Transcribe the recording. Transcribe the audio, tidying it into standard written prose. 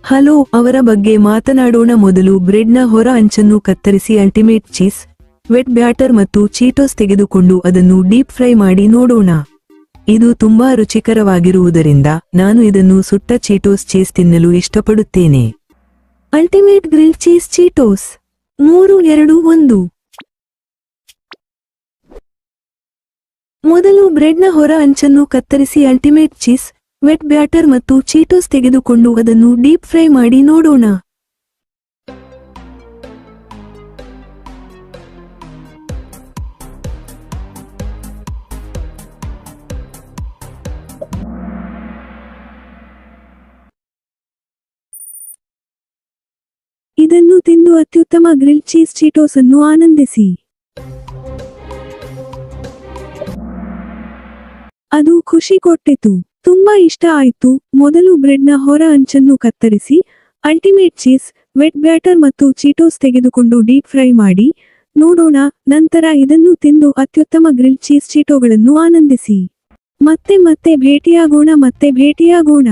Hello, ಅವರ ಬಗ್ಗೆ ಮಾತನಾಡೋಣ. ಮೊದಲು ಬ್ರೆಡ್ನ ಹೊರ ಅಂಚನ್ನು ಕತ್ತರಿಸಿ ಅಲ್ಟಿಮೇಟ್ ಚೀಸ್, ವೆಟ್ ಬ್ಯಾಟರ್ ಮತ್ತು ಚೀಟೋಸ್ ತೆಗೆದುಕೊಂಡು ಅದನ್ನು ಡೀಪ್ ಫ್ರೈ ಮಾಡಿ ನೋಡೋಣ. ಇದು ತುಂಬಾ ರುಚಿಕರವಾಗಿರುವುದರಿಂದ ನಾನು ಇದನ್ನು ಸುಟ್ಟ ಚೀಟೋಸ್ ಚೀಸ್ ತಿನ್ನಲು ಇಷ್ಟಪಡುತ್ತೇನೆ. Ultimate grill cheese Cheetos 3, 2, 1. ಮೊದಲು ಬ್ರೆಡ್ನ ಹೊರ ಅಂಚನ್ನು ಕತ್ತರಿಸಿ ಅಲ್ಟಿಮೇಟ್ ಚೀಸ್, ವೆಟ್ ಬ್ಯಾಟರ್ ಮತ್ತು ಚೀಟೋಸ್ ತೆಗೆದುಕೊಂಡು ಅದನ್ನು ಡೀಪ್ ಫ್ರೈ ಮಾಡಿ ನೋಡೋಣ. ಇದನ್ನು ತಿಂದು ಅತ್ಯುತ್ತಮ ಗ್ರಿಲ್ ಚೀಸ್ ಚೀಟೋಸ್ ಅನ್ನು ಆನಂದಿಸಿ. ಅದು ಖುಷಿ ಕೊಟ್ಟಿತು. ತುಂಬಾ ಇಷ್ಟ ಆಯ್ತು. ಮೊದಲು ಬ್ರೆಡ್ನ ಹೊರ ಅಂಚನ್ನು ಕತ್ತರಿಸಿ ಅಲ್ಟಿಮೇಟ್ ಚೀಸ್, ವೆಟ್ ಬ್ಯಾಟರ್ ಮತ್ತು ಚೀಟೋಸ್ ತೆಗೆದುಕೊಂಡು ಡೀಪ್ ಫ್ರೈ ಮಾಡಿ ನೋಡೋಣ. ನಂತರ ಇದನ್ನು ತಿಂದು ಅತ್ಯುತ್ತಮ ಗ್ರಿಲ್ ಚೀಸ್ ಚೀಟೋಗಳನ್ನು ಆನಂದಿಸಿ. ಮತ್ತೆ ಭೇಟಿಯಾಗೋಣ.